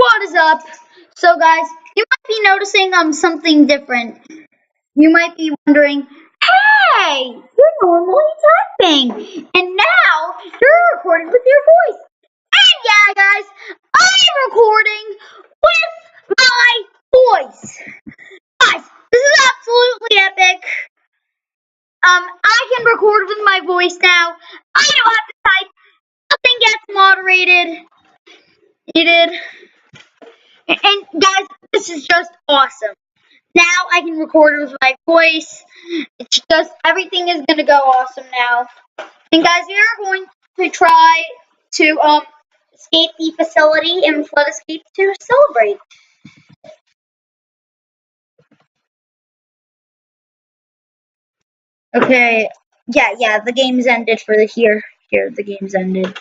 What is up? So guys, you might be noticing something different. You might be wondering, hey, you're normally typing, and now you're recording with your voice. And yeah, guys, I'm recording with my voice. Guys, this is absolutely epic. I can record with my voice now. I don't have to type. Nothing gets moderated. And guys, this is just awesome. Now I can record with my voice. It's just everything is gonna go awesome now. And guys, we are going to try to escape the facility and flood escape to celebrate. Okay. Yeah, the game's ended for the here. Here, the game's ended.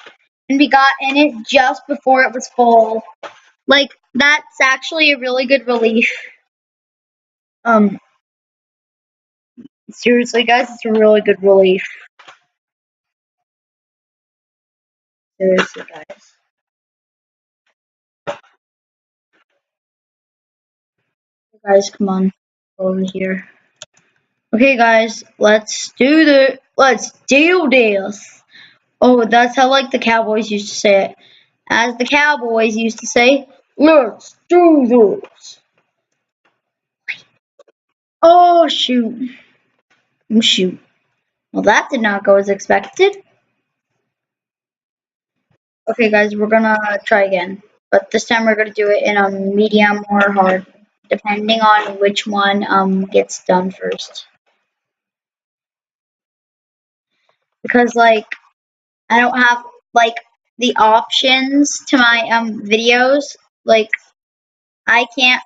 And we got in it just before it was full. Like, that's actually a really good relief. Seriously guys, it's a really good relief. Seriously guys. Guys, come on. Over here. Okay guys, let's do this. Oh, that's how like the Cowboys used to say it. As the Cowboys used to say, let's do this. Oh shoot. Oh shoot. Well, that did not go as expected. Okay guys, we're gonna try again. But this time we're gonna do it in a medium or hard, depending on which one gets done first. Because like I don't have like the options to my videos. Like I can't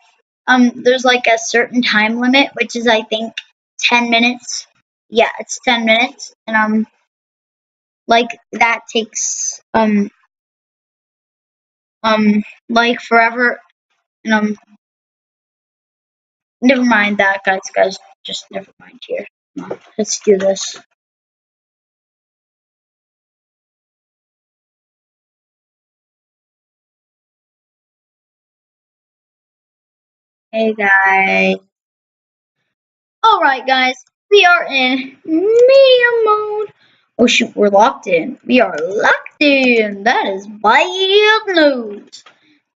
there's like a certain time limit, which is I think 10 minutes. Yeah, it's 10 minutes. And like that takes like forever. And never mind that guys, just never mind here. Come on, let's do this. Hey guys. Alright guys, we are in medium mode. Oh shoot, we're locked in. We are locked in. That is bad news.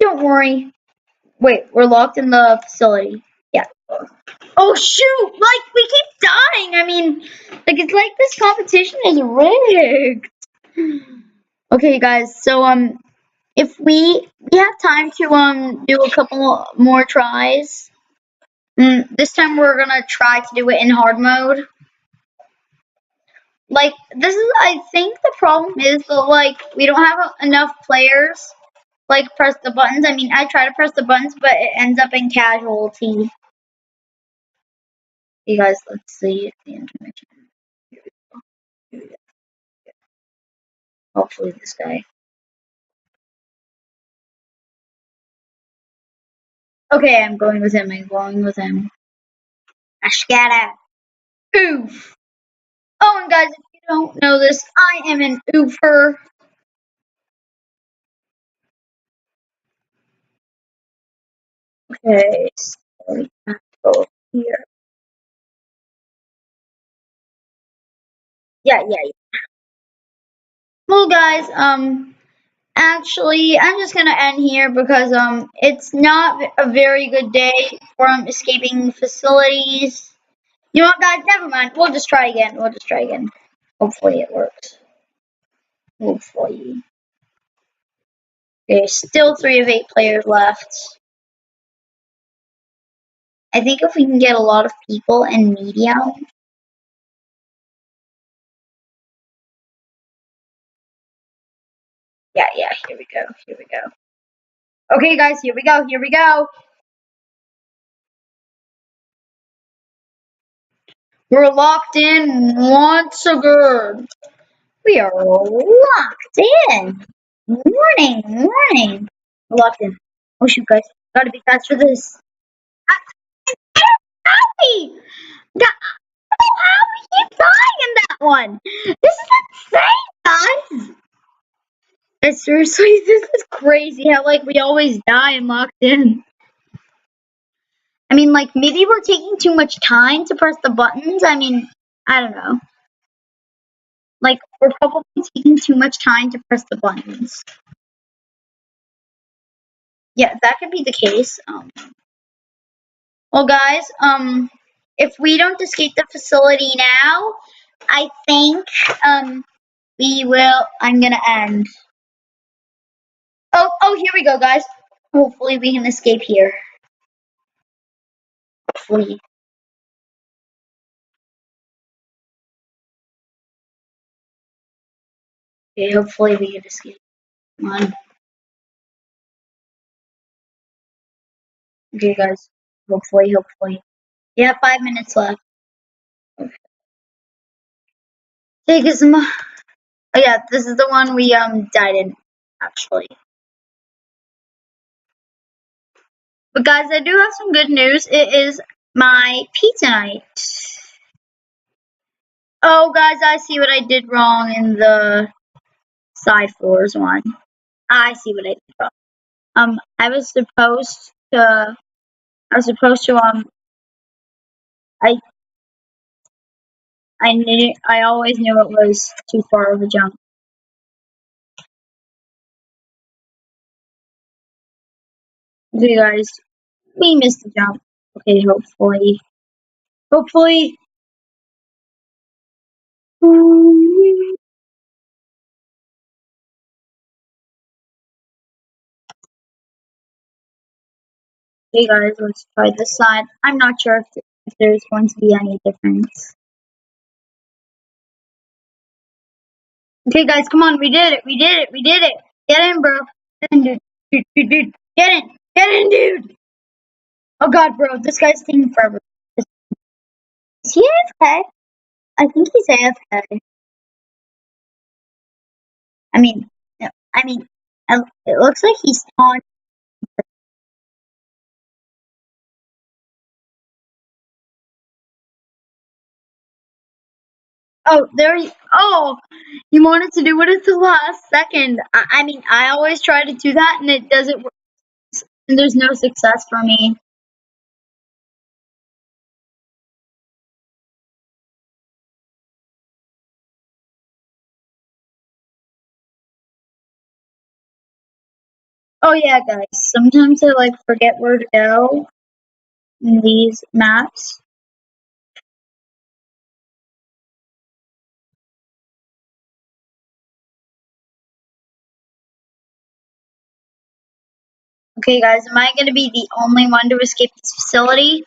Don't worry. Wait, we're locked in the facility. Yeah. Oh shoot, like we keep dying. I mean, like it's like this competition is rigged. Okay guys, so if we have time to do a couple more tries. This time we're gonna try to do it in hard mode. Like, this is, I think the problem is that, like, we don't have enough players, like, press the buttons. I mean, I try to press the buttons, but it ends up in casualty. You guys, let's see the intermission. Here we go. Here we go. Hopefully this guy. Okay, I'm going with him. I'm going with him. Ashkata. Oof. Oh, and guys, if you don't know this, I am an oofer. Okay, so we have to go here. Yeah. Well, guys, actually, I'm just gonna end here because it's not a very good day for escaping facilities. You know what, guys? Never mind. We'll just try again. Hopefully it works. Hopefully. Okay, still 3 of 8 players left. I think if we can get a lot of people in medium. Yeah. Here we go. Okay, guys. Here we go. We're locked in once again. We are locked in. Morning. We're locked in. Oh shoot, guys. Gotta be fast for this. Happy! How we keep dying in that one? This is insane, guys! Seriously, this is crazy how like we always die and locked in. I mean, like maybe we're taking too much time to press the buttons. I mean, I don't know. Like we're probably taking too much time to press the buttons. Yeah, that could be the case. Well, guys, if we don't escape the facility now, I think we will. I'm gonna end. Oh, here we go, guys. Hopefully, we can escape here. Hopefully. Okay, hopefully we can escape. Come on. Okay, guys. Hopefully. Yeah, 5 minutes left. Okay. Take us some. Oh yeah, this is the one we died in, actually. But guys, I do have some good news. It is my pizza night. Oh, guys, I see what I did wrong in the side floors one. I see what I did wrong. I was supposed to. I I always knew it was too far of a jump. Okay, guys, we missed the jump. Okay, hopefully. Okay, guys, let's try this side. I'm not sure if there's going to be any difference. Okay, guys, come on, we did it. Get in, bro. Get in, dude. Get in, dude. Oh God, bro, this guy's taking forever. Is he AFK? I think he's AFK. I mean, no, it looks like he's on. Oh, you wanted to do it at the last second. I mean, I always try to do that, and it doesn't work. And there's no success for me. Oh yeah, guys. Sometimes I like forget where to go in these maps. Okay, guys, am I gonna be the only one to escape this facility?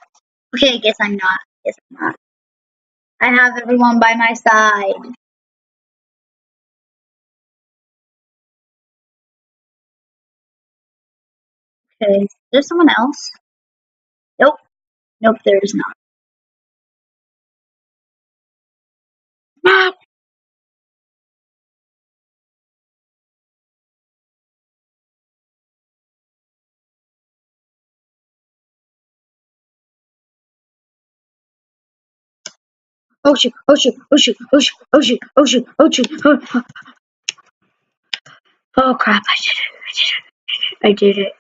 Okay, I guess I'm not. I have everyone by my side. Okay, is there someone else? Nope, there is not. Ah! Oh shoot, oh shoot, oh shoot, oh shoot, oh shoot, oh shoot, oh shoot. Oh crap, I did it.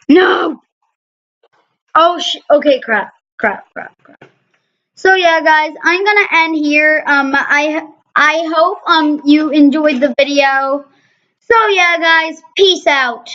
No! Oh okay, crap. So yeah, guys, I'm gonna end here. I hope you enjoyed the video. So yeah, guys, peace out.